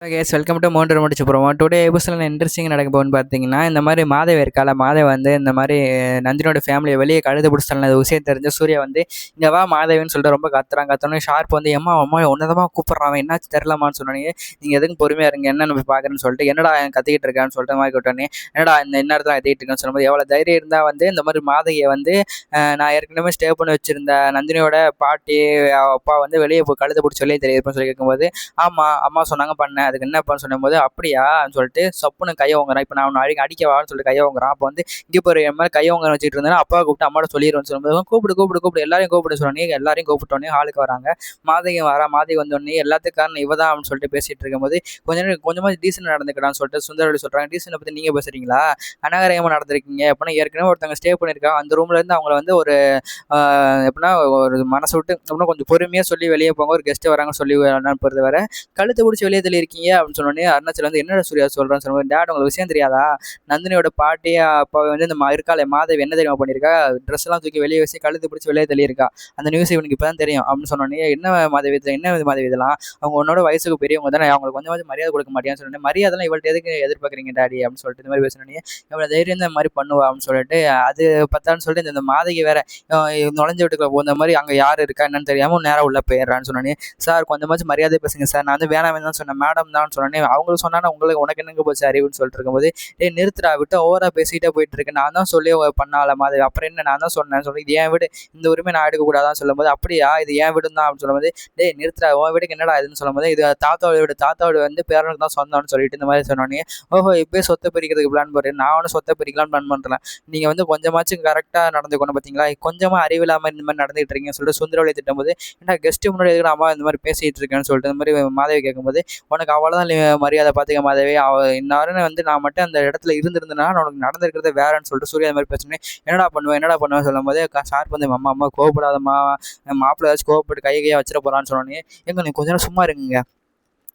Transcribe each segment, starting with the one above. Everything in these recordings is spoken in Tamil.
கேஸ் வெல்கம் டு மோண்டர் முடிச்சு போகிறோம். டுடே எபிசோட இன்ட்ரெஸ்டிங் நடக்க போகுன்னு பார்த்தீங்கன்னா, இந்த மாதிரி மாதவி இருக்கால, மாதவி வந்து இந்த மாதிரி நந்தினியோட ஃபேமிலியை வெளியே கழுது பிடிச்சிட்டாங்க விஷயம் தெரிஞ்ச சூர்யா வந்து இங்கே வா மாதவின்னு சொல்லிட்டு ரொம்ப கத்துறோன்னே ஷார்ப் வந்து அம்மா அம்மா உன்னதமாக கூப்பிட்றான், என்னாச்சு தெரிலமான்னு சொன்னோன்னே நீங்கள் எதுக்கும் பொறுமையாக இருங்க, என்ன நம்ம பார்க்குறேன்னு சொல்லிட்டு என்னடா கத்திக்கிட்டு இருக்கான்னு சொல்லிட்டு மாதிரி விட்டோன்னே என்னடா இந்த நேரத்தில் கத்திக்கிட்டு இருக்கேன்னு சொல்லும்போது எவ்வளோ தைரியம் இருந்தால் வந்து இந்த மாதிரி மாதவியை வந்து நான் ஏற்கனவே ஸ்டே பண்ணி வச்சிருந்த நந்தினியோட பாட்டி அப்பா வந்து வெளியே போய் கழுது பிடிச்சி வெளியே தெரியுதுன்னு சொல்லி கேட்கும்போது ஆமாம் அம்மா சொன்னாங்க பண்ணேன், அதுக்கு என்னப்பான்னு சொல்லும்போது அப்படியான்னு சொல்லிட்டு சப்புன்னு கையை வாங்குறான். இப்போ நான் அடிக்கவான்னு சொல்லிட்டு கையை வாங்குறான். அப்போ வந்து இங்கே போகிற என் மாதிரி கையை வாங்க வச்சுட்டு இருந்தேன், அப்பா கூப்பிட்டு அம்மாட்ட சொல்லிடுவேன்னு சொல்லும்போது கூப்பிடு எல்லாரையும் கூப்பிட்டு சொன்னே, எல்லாரையும் கூப்பிட்டோன்னே ஹாலுக்கு வராங்க. மாதவி மாதவி வந்தோடனே எல்லாத்துக்கும் காரணம் இவ தான் அப்படின்னு சொல்லிட்டு பேசிட்டு இருக்கும்போது கொஞ்சமாக டீசென்ட் நடந்துக்கிறான்னு சொல்லிட்டு சுந்தரவழி சொல்கிறாங்க. டீசென்ட் பற்றி நீங்கள் பேசுறீங்களா, அநாகரிகமாக நடந்திருக்கீங்க எப்படின்னா ஏற்கனவே ஒருத்தவங்க ஸ்டே பண்ணியிருக்காங்க, அந்த ரூம்ல இருந்து அவங்கள வந்து ஒரு எப்படின்னா ஒரு மனசு விட்டு எப்படின்னா கொஞ்சம் பொறுமையாக சொல்லி வெளியே போங்க, ஒரு கெஸ்ட்டு வராங்க சொல்லி அனுப்புறது வர கழுத்தை பிடிச்சி வெளியே இருக்கீங்க அப்படின்னு சொன்னோடனே அருணாச்சல் வந்து என்னடா சூர்யா சொல்கிறேன்னு சொல்லுவாங்க. டேட் உங்களுக்கு விஷயம் தெரியாதா, நந்தினியோட பாட்டி அப்பா வந்து இந்த இருக்காளே மாதவி என்ன தெரியுமா பண்ணியிருக்கா, ட்ரெஸ் எல்லாம் தூக்கி வெளியே வச்சு கழுத்து பிடிச்சி வெளியே தள்ளியிருக்கா, அந்த நியூஸ் இவனுக்கு இப்போ தான் தெரியும் அப்படின்னு சொன்னோடனே என்ன மாதவி இதெல்லாம் அவங்க உன்னோட வயசுக்கு பெரியவங்க தானே, அவங்களுக்கு கொஞ்சம் மரியாதை கொடுக்க மாட்டேன்னு சொன்னேன். மரியாதை இவள்கிட்ட எதுக்கு எதிர்பார்க்குறீங்க டாடி அப்படின்னு சொல்லிட்டு இந்த மாதிரி பேசினோடனே எவ்வளோ தைரியம் இந்த மாதிரி பண்ணுவா அப்படின்னு சொல்லிட்டு அது பத்தான்னு சொல்லிட்டு இந்த மாதவி வேற நுழைஞ்சு விட்டுக்குள்ள போன மாதிரி அங்கே யார் இருக்கா என்னன்னு தெரியாமல் நேரம் உள்ள போயிடுறான்னு சொன்னோன்னே சார் கொஞ்சமாச்சும் மரியாதை பேசுங்க சார், நான் வந்து வேணாம் தான் சொன்னேன், மேடம் தான் சொன்னேன், அவங்களுக்கு சொன்னா உனக்கு என்னங்க போச்சு அறிவுன்னு சொல்லிட்டு இருக்கும்போது நிறுத்துறா விட்டு ஓவரா பேசிக்கிட்டே போயிட்டு இருக்கேன், நான் தான் சொல்லி பண்ணால மாதிரி அப்புறம் என்ன நான் தான் சொன்னேன்னு சொல்லி இது ஏன் வீடு, இந்த உரிமை நான் எடுக்கக்கூடாதான்னு சொல்லும்போது அப்படியா இது ஏன் வீடு தான் அப்படின்னு சொல்லும்போது நிறுத்துறா உன் வீட்டுக்கு என்னடா இதுன்னு சொல்லும்போது இது தாத்தாவோட வந்து பேரனுக்கு தான் சொந்தம்னு சொல்லிட்டு இந்த மாதிரி சொன்னோன்னே ஓஹோ இப்போயே சொத்தை பிரிக்கிறதுக்கு பிளான் போடுறேன், நான் ஒன்றும் சொத்தை பிரிக்கலாம் பிளான் பண்ணுறேன், நீங்கள் வந்து கொஞ்சமாச்சும் கரெக்டாக நடந்துக்கணும் பார்த்தீங்களா, கொஞ்சமாக அறிவில்லாமல் இந்த மாதிரி நடந்துகிட்டு இருக்கீங்கன்னு சொல்லிட்டு சுந்தரவழி திட்டும்போது என்ன கெஸ்ட்டு முன்னாடி எதுக்கு அம்மா இந்த மாதிரி பேசிகிட்டு இருக்கேன்னு சொல்லிட்டு இந்த மாதிரி மாதவி கேட்கும்போது உனக்கு அவ்வளோதான் மரியாதை பார்த்துக்க மாதவி, இன்னாருன்னு வந்து நான் மட்டும் அந்த இடத்துல இருந்திருந்தேன்னா உனக்கு நடந்திருக்கிறத வேறன்னு சொல்லிட்டு சூர்யா அந்த மாதிரி பேசுனேன். என்னடா பண்ணுவேன் சொல்லும் போது ஷார்ப் வந்து அம்மா கோவப்படாதம்மா, மாப்பிள்ளை ஏதாச்சும் கோவப்பட்டு கையை வச்சிட போகிறான்னு சொன்னோன்னே எங்க நீ கொஞ்ச நேரம் சும்மா இருக்குங்க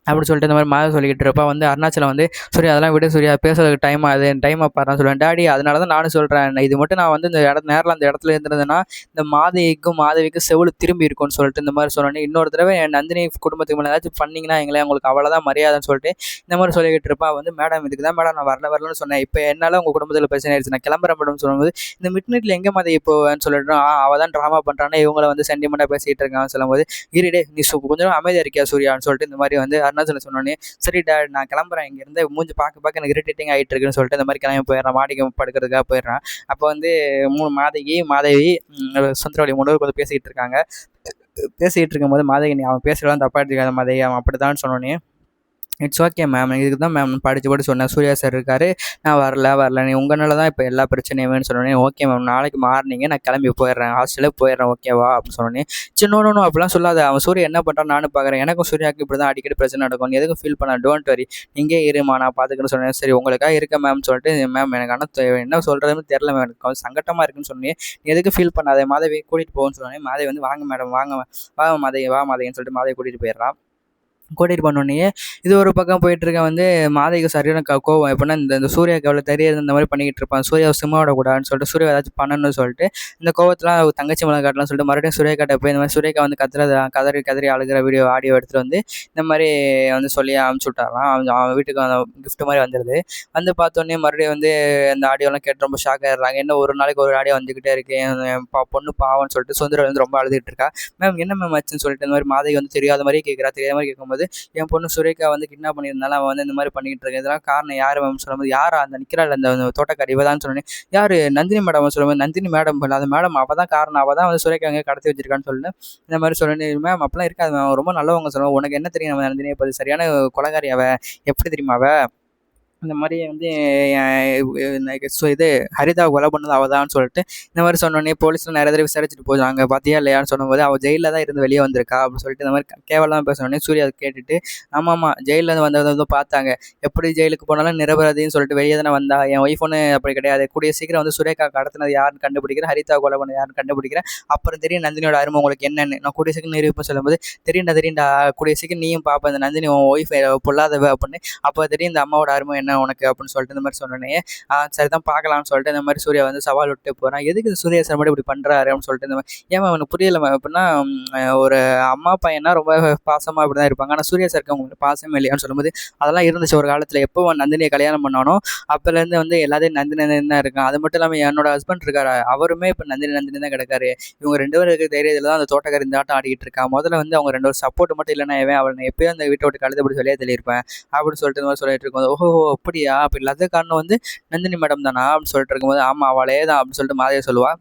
அப்படின்னு சொல்லிட்டு இந்த மாதிரி மாதவி சொல்லிக்கிட்டு இருப்பா. வந்து அருணாச்சலம் வந்து சூர்யா அதெல்லாம் விட சூர்யா பேசுறதுக்கு டைம் ஆகுது டைம் அப்பாருன்னு சொல்லுவேன். டாடி அதனால தான் நானும் சொல்கிறேன், இது மட்டும் நான் வந்து இந்த நேரில் அந்த இடத்துல இருந்திருந்தேன்னா இந்த மாதவிக்கும் செவிலு திரும்பி இருக்கும்னு சொல்லிட்டு இந்த மாதிரி சொன்னோன்னே இன்னொரு தடவை என் நந்தினி குடும்பத்துக்கு மேலே ஏதாச்சும் பண்ணிங்கன்னா எங்களே உங்களுக்கு அவ்வளோதான் மரியாதைன்னு சொல்லிட்டு இந்த மாதிரி சொல்லிக்கிட்டு இருப்பா. வந்து மேடம் இதுக்கு தான் மேடம் நான் வரலன்னு சொன்னேன், இப்போ என்னால் உங்கள் குடும்பத்தில் பிரச்சனை ஆயிடுச்சு, நான் கிளம்புறேன் மேடம் சொல்லும்போது இந்த மிட் நைட்டில் எங்கே மாதவி போவேன்னு சொல்லிட்டு அவள் தான் ட்ராமா பண்ணுறானே இவங்களை வந்து சென்டிமெண்ட்டாக பேசிகிட்டு இருக்கான்னு சொல்லும்போது இருடே நீ கொஞ்சம் அமைதியாக இருக்கியா சூர்யான்னு சொல்லிட்டு இந்த மாதிரி வந்து அருணாச்சலம் சொன்னோன்னே சரி டேட் நான் கிளம்புறேன், இங்கேருந்து மூஞ்சி பார்க்க எனக்கு இரிட்டேட்டிங் ஆகிட்டு இருக்குன்னு சொல்லிட்டு இந்த மாதிரி கிளம்பி போயிடுறான், மாடிக்கு படுக்கிறதுக்காக போயிடுறான். அப்போ வந்து மாதவி சுந்தரவழி மூணு கொஞ்சம் பேசிக்கிட்டு இருக்காங்க. பேசிக்கிட்டு இருக்கும்போது மாதவி நீ அவன் பேசுகிறதான் தப்பா எடுத்துக்காத மாதவி, அவன் அப்படி தான் சொன்னோன்னே இட்ஸ் ஓகே மேம், இதுக்கு தான் மேம் படித்து சொன்னேன், சூர்யா சார் இருக்கார் நான் வரல நீ உங்களால தான் இப்போ எல்லா பிரச்சனையுமேன்னு சொன்னோன்னே ஓகே மேம் நாளைக்கு மார்னிங்கே நான் கிளம்பி போயிடுறேன், ஹாஸ்டலுக்கு போயிடுறேன் ஓகேவா அப்படின்னு சொன்னோன்னே சின்னோன்னு அப்படிலாம் சொல்லாத, அவன் சூர்யா என்ன பண்ணுறான் நானும் பார்க்குறேன், எனக்கும் சூர்யாவுக்கு இப்படி தான் அடிக்கடி பிரச்சனை நடக்கும், நீ எதுக்கும் ஃபீல் பண்ண டோன்ட் வரி இங்கே இருமா நான் பார்த்துக்கிறேன்னு சொன்னேன். சரி உங்களுக்காக இருக்க மேம் சொல்லிட்டு மேம் எனக்கு ஆனால் என்ன சொல்கிறதுன்னு தெரில மேம் எனக்கு சங்கட்டமாக இருக்குன்னு சொன்னேன், நீ எதுக்கு ஃபீல் பண்ணாத மாதவி கூட்டிகிட்டு போகணும்னு சொன்னேன். மாதவி வந்து வாங்க மேடம் வா மாதவின்னு சொல்லிட்டு மாதவி கூட்டிகிட்டு போயிடலாம். கூட்டிகிட்டு பண்ணோடனே இது ஒரு பக்கம் போயிட்டுருக்க வந்து மாதவிக்கு சரியான கோவம் எப்படின்னா இந்த சூர்யாவுக்கு எவ்வளோ தெரியாது இந்த மாதிரி பண்ணிக்கிட்டு இருப்பான், சூர்யாவை சிம்மா விடக்கூடாதுன்னு சொல்லிட்டு சூர்யா ஏதாச்சும் பண்ணணும்னு சொல்லிட்டு இந்த கோவத்தில் தங்கச்சி மேலே காட்டலாம்னு சொல்லிட்டு மறுபடியும் சூர்யா கிட்ட போய் இந்த மாதிரி சூர்யாக்கா வந்து கதறி அழுகிற ஆடியோ எடுத்துகிட்டு வந்து இந்த மாதிரி வந்து சொல்லி அனுப்பிச்சி விட்டாராம். அவன் வீட்டுக்கு அந்த கிஃப்ட் மாதிரி வந்துடுது. வந்து பார்த்தோன்னே மறுபடியும் வந்து அந்த ஆடியோலாம் கேட்டு ரொம்ப ஷாக் ஆகிடுறாங்க. என்ன ஒரு நாளைக்கு ஒரு ஆடியோ வந்துக்கிட்டே இருக்கு, பொண்ணு பாவம்னு சொல்லிட்டு சுந்தரம் வந்து ரொம்ப அழுதுகிட்டு இருக்கா. மேம் என்ன மேம் ஆச்சுன்னு சொல்லிட்டு இந்த மாதிரி மாதவி வந்து தெரியாத மாதிரி கேட்கும்போது என் பொண்ணு சுரேகா வந்து கிட்னாப் பண்ணியிருந்தாலும் அவன் வந்து இந்த மாதிரி பண்ணிட்டு இருக்கேன், இதெல்லாம் காரணம் யார் மேம் சொல்லும்போது யாரா அந்த நிற்கிறாள் அந்த தோட்டக்காரி இவ தான் சொன்னேன். யார் நந்தினி மேடம் சொல்லும்போது நந்தினி மேடம் அந்த மேடம் அவள் தான் காரணம், அவள் தான் வந்து சுரேகா அங்கே கடத்தி வச்சிருக்கான்னு சொல்லிட்டு இந்த மாதிரி சொன்னேன். மேம் அப்பெல்லாம் இருக்காது மேம் ரொம்ப நல்லவங்க சொல்லுவேன், உனக்கு என்ன தெரியும் நம்ம நந்தினியை பற்றி, சரியான கொலகாரி அவள் எப்படி தெரியுமா அவள் இந்த மாதிரி வந்து இது ஹரிதா கொலை பண்ணது அவள் தான் சொல்லிட்டு இந்த மாதிரி சொன்னோடனே போலீஸில் நிறைய தடவை விசாரிச்சுட்டு போகிறாங்க பார்த்தியா இல்லையான்னு சொன்னபோது அவள் ஜெயிலில் தான் இருந்து வெளியே வந்திருக்கா அப்படின்னு சொல்லிட்டு இந்த மாதிரி கேவலமாக பேசணுன்னே சூர்யா அதை கேட்டுட்டு ஆமாம் ஜெயிலேருந்து வந்ததும் பார்த்தாங்க, எப்படி ஜெயிலுக்கு போனாலும் நிரபராதின்னு சொல்லிட்டு வெளியே தானே வந்தா, என் ஒய்ஃப் ஒன்று அப்படி கிடையாது, கூடிய சீக்கிரம் வந்து சுரேகா கடத்தினது யாருன்னு கண்டுபிடிக்கிறேன், ஹரிதா கொலை பண்ணது யாருன்னு கண்டுபிடிக்கிறேன், அப்புறம் தெரியும் நந்தினியோட அருமை உங்களுக்கு என்னென்னு நான் கூடிய சீக்கிரம் நிரூபிப்பேன் சொல்லும்போது தெரியுண்டா கூடிய சீக்கிரம் நீயும் பார்ப்பேன் இந்த நந்தினி உன் ஒய்ஃப் பொல்லாதவ அப்படின்னு அப்போ தெரியும் இந்த அம்மாவோட அருமை என்ன என்ன உனக்கு அப்படின்னு சொல்லிட்டு இந்த மாதிரி சொன்னோன்னே சரி தான் பார்க்கலாம்னு சொல்லிட்டு இந்த மாதிரி சூர்யா வந்து சவால் விட்டு போகிறான். எதுக்கு இது சூர்யா சார் மட்டும் இப்படி பண்ணுறாரு அப்படின்னு சொல்லிட்டு இந்த மாதிரி ஏன் அவனுக்கு புரியல எப்படின்னா ஒரு அம்மா பையனா ரொம்ப பாசமாக இப்படி தான் இருப்பாங்க. ஆனால் சூர்யா சாருக்கு அவங்களுக்கு பாசமே இல்லையான்னு சொல்லும்போது அதெல்லாம் இருந்துச்சு ஒரு காலத்தில். எப்போ நந்தினியை கல்யாணம் பண்ணானோ அப்போலேருந்து வந்து எல்லாத்தையும் நந்தினி நந்தினி தான் இருக்கான். அது மட்டும் இல்லாமல் என்னோட ஹஸ்பண்ட் இருக்காரு, அவருமே இப்போ நந்தினி நந்தினி தான் கிடக்காரு. இவங்க 2 பேரும் இருக்கிற தைரியத்தில் தான் அந்த தோட்டக்காரி இந்த ஆட்டம் ஆடிக்கிட்டு இருக்கான். முதல்ல வந்து அவங்க 2 பேரும் சப்போர்ட் மட்டும் இல்லைன்னா அவனை எப்பயும் அந்த வீட்டை விட்டு கழுதப்படி சொல்லியே தெளியிருப்பேன் அப்படின்னு சொல்லிட்டு இந்த மாதிரி சொல்லிட்டு இருக்கும். ஓஹோ அப்படியா, அப்போ இல்லாத காரணம் வந்து நந்தினி மேடம் தானா அப்படின்னு சொல்லிட்டு இருக்கும்போது ஆமாம் அவளே தான் அப்படின்னு சொல்லிட்டு மாதிரியே சொல்லுவாள்.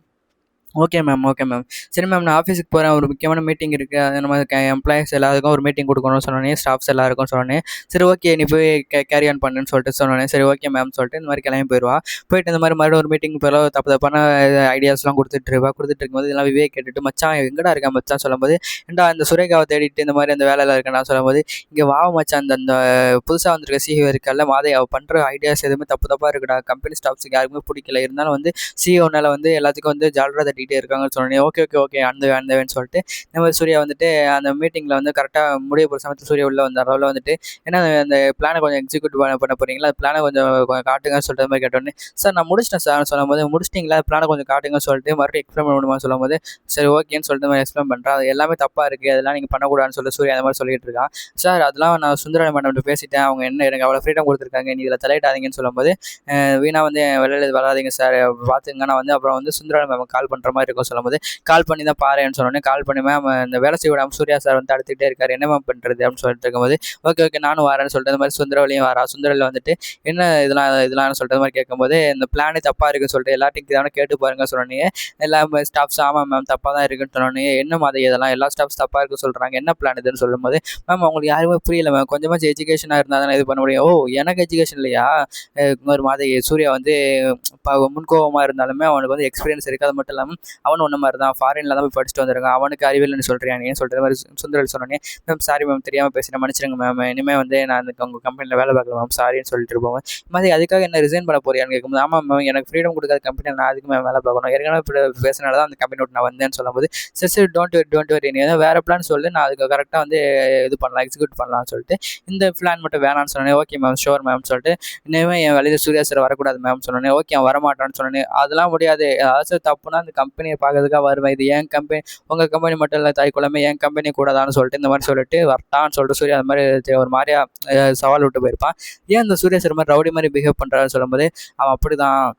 Okay ma'am, okay ma'am. சரி மேம், நான் ஆஃபீஸுக்கு போகிறேன், ஒரு முக்கியமான மீட்டிங் இருக்குது, அது நம்ம எம்ப்ளாயிஸ் எல்லாத்துக்கும் ஒரு மீட்டிங் கொடுக்கணும்னு சொன்னோன்னே, ஸ்டாஃப்ஸ் எல்லாருக்கும் சொன்னோன்னே, சரி ஓகே நீ போய் கேரி ஆன் பண்ணுன்னு சொல்லிட்டு சொன்னோன்னே, சரி ஓகே மேம் சொல்லிட்டு இந்த மாதிரி கிளம்பி போயிடுவா. போயிட்டு இந்த மாதிரி மறுபடியும் ஒரு மீட்டிங் போய் தப்பான ஐடியாஸ்லாம் கொடுத்துட்டு இருக்கும்போது இதெல்லாம் விவேக் கேட்டுட்டு மச்சான் எங்கடா இருக்கேன் மச்சான் சொல்லும்போது, ஏன்டா அந்த சுரேகாவை தேடிட்டு இந்த மாதிரி அந்த வேலையில் இருக்கேன் சொல்லும்போது, இங்கே வா மச்சான், அந்த புதுசாக வந்திருக்க சிஇஓ இருக்கல்ல மாதை, அவள் பண்ணுற ஐடியாஸ் எதுவுமே தப்பாக இருக்குடா, கம்பெனி ஸ்டாஃப்ஸுக்கு யாருக்குமே பிடிக்கல, இருந்தாலும் வந்து சிஇஓனால வந்து எல்லாத்துக்கும் வந்து ஜாலராக தட்டிகிட்டே இருக்காங்கன்னு சொன்னோன்னே ஓகே அந்த சொல்லிட்டு இந்த மாதிரி சூர்யா வந்துட்டு அந்த மீட்டிங்கில் வந்து கரெக்டாக முடிய போகிற சமயத்தில் சூர்யா உள்ளே வந்தார். அதில் வந்துட்டு ஏன்னா அந்த பிளானை கொஞ்சம் எக்ஸிக்யூட் பண்ண போகிறீங்களா, அது பிளானை கொஞ்சம் காட்டுங்கன்னு சொல்லிட்டு மாதிரி கேட்டோன்னே, சார் நான் முடிச்சிட்டேன் சார் சொல்லும்போது, முடிச்சிட்டிங்களா பிளானை கொஞ்சம் காட்டுங்கன்னு சொல்லிட்டு மறுபடியும் எக்ஸ்பிளைன் பண்ணணுமா சொல்லும்போது, சரி ஓகேன்னு சொல்லிட்டு மாதிரி எக்ஸ்பிளைன் பண்ணுறேன், அது எல்லாமே தப்பாக இருக்குது, அதெல்லாம் நீங்கள் பண்ணக்கூடாதுன்னு சொல்லிட்டு சூர்யா அந்த மாதிரி சொல்லிட்டு இருக்கான். சார் அதெல்லாம் நான் சுந்தரா மேடம் பேசிட்டேன், அவங்க என்ன எனக்கு அவ்வளோ ஃப்ரீடம் கொடுத்துருக்காங்க, நீ இதில் தலையிடாதீங்கன்னு சொல்லும்போது, வீணா வந்து வெளியில் வராதிங்க சார் பார்த்துங்க, நான் வந்து அப்புறம் வந்து சுந்தரா மேம் கால் பண்ணுற மாதிரி இருக்கும் சொல்லும்போது, கால் பண்ணி தான் பாருன்னு சொன்னோன்னே, கால் பண்ணி மேம் இந்த வேலை செய்ய விடாமல் சூர்யா சார் வந்து அடுத்துக்கிட்டே இருக்காரு, என்ன மேம் பண்ணுறது அப்படின்னு சொல்லிட்டு இருக்கும்போது, ஓகே நானும் வரேன்னு சொல்லிட்டு இந்த மாதிரி சுந்தரவழியும் வரா. சுந்தரில் வந்துட்டு என்ன இதெல்லாம் சொல்லிட்டு மாதிரி கேட்கும்போது, இந்த பிளானே தப்பாக இருக்குன்னு சொல்லிட்டு எல்லாத்தையும் தானே கேட்டு பாருங்க சொன்னோன்னே, எல்லா ஸ்டாஃப்ஸ் ஆமாம் மேம் தப்பாக தான் இருக்குன்னு சொன்னோன்னே, என்ன மாதிரி இதெல்லாம் எல்லா ஸ்டாஃப்ஸ் தப்பாக இருக்குன்னு சொல்கிறாங்க, என்ன பிளான் இதுன்னு சொல்லும்போது, மேம் அவங்களுக்கு யாருமே புரியல மேம், கொஞ்சமாச்சும் எஜுகேஷனாக இருந்தால் தானே இது பண்ண முடியும். ஓ எனக்கு எஜுகேஷன் இல்லையா, ஒரு மாதிரி சூர்யா வந்து முன்கோபமாக இருந்தாலுமே அவனுக்கு வந்து எக்ஸ்பீரியன்ஸ் இருக்குது, அது மட்டும் இல்லாமல் அவன் ஒன்று மாதிரி தான் ஃபாரினில் தான் போய் படிச்சுட்டு வந்திருக்கான், அவனுக்கு அறிவியல்னு சொல்கிறியா நீ சொல்கிற மாதிரி சுந்தரல் சொன்னோன்னே, மேம் சாரி மேம் தெரியாமல் பேசினேன் மன்னிச்சிடுங்க மேம், இனிமேல் வந்து நான் உங்கள் கம்பெனியில் வேலை பார்க்கல மேம் சாரின்னு சொல்லிட்டு இருப்போம். மாதிரி அதுக்காக என்ன ரிசைன் பண்ண போறியான்னு கேட்கும்போது, ஆமாம் மேம் எனக்கு ஃப்ரீடம் கொடுக்காத கம்பெனியில் நான் அதுக்கு மேம் வேலை பார்க்கணும், ஏற்கனவே இப்போ பேசினால தான் அந்த கம்பெனி விட்டு நான் வந்தேன்னு சொல்லும்போது, சரி டோன்ட் வரி நீ வேறு பிளான் சொல்லி நான் அதுக்கு கரெக்டாக வந்து இது பண்ணலாம் எக்ஸிக்யூட் பண்ணலாம்னு சொல்லிட்டு, இந்த பிளான் மட்டும் வேணான்னு சொன்னேன். ஓகே மேம் ஷோர் மேம் சொல்லிட்டு, இனிமேல் என் வேலையில் சூர்யா சார் வரக்கூடாது மேம் சொன்னேன். ஓகே அவன் வரமாட்டான்னு சொன்னேன். அதெல்லாம் முடியாது, ஏதாச்சும் தப்புனா அந்த கம்பெனியை பார்க்கறதுக்காக வருவேன், இது என் கம்பெனி உங்கள் கம்பெனி மட்டும் இல்லை தாய்க்குழம்பு என் கம்பெனி கூடதான்னு சொல்லிட்டு இந்த மாதிரி சொல்லிட்டு வரட்டான்னு சொல்லிட்டு சூர்யா அந்த மாதிரி ஒரு மாதிரியா சவால் விட்டு போயிருப்பான். ஏன் அந்த சூர்யா சார் மாதிரி ரவுடி மாதிரி பிஹேவ் பண்ணுறான்னு சொல்லும்போது, அவன் அப்படி தான்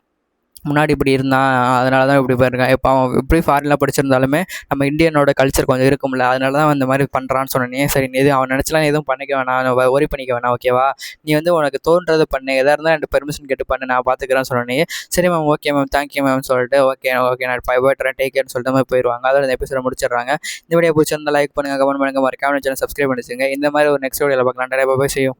முன்னாடி இப்படி இருந்தான், அதனால தான் இப்படி போயிருக்கான். இப்போ அவன் இப்படி ஃபாரின்லாம் படிச்சிருந்தாலுமே நம்ம இந்தியனோட கல்ச்சர் கொஞ்சம் இருக்கும்ல, அதனால தான் இந்த மாதிரி பண்ணுறான்னு சொன்னேன். சரி நீ எதுவும் அவன் நினச்சலாம் எதுவும் பண்ணிக்க வேணாம், ஒரி பண்ணிக்க வேணாம் ஓகேவா, நீ வந்து உனக்கு தோன்றதை பண்ணு, எதாக இருந்தால் எனக்கு பெர்மிஷன் கேட்டு பண்ணு, நான் பார்த்துக்கிறேன்னு சொன்னேன். சரி ma'am okay ma'am thank you ma'am சொல்லிட்டு ஓகே நான் போய்ட்டுறேன் டேக் கேர்னு சொல்லிட்டு மாதிரி போயிடுவாங்க. அதோட இந்த எபிசோட முடிச்சிடுறாங்க. இந்த வீடியோ பிடிச்சிருந்தா லைக் பண்ணுங்கள், கமெண்ட் பண்ணுங்கள், மறக்காம சேனல் சப்ஸ்கிரைப் பண்ணிச்சுங்க. இந்த மாதிரி ஒரு நெக்ஸ்ட் வீடியோவில் பார்க்கலாம். நிறைய செய்யும்.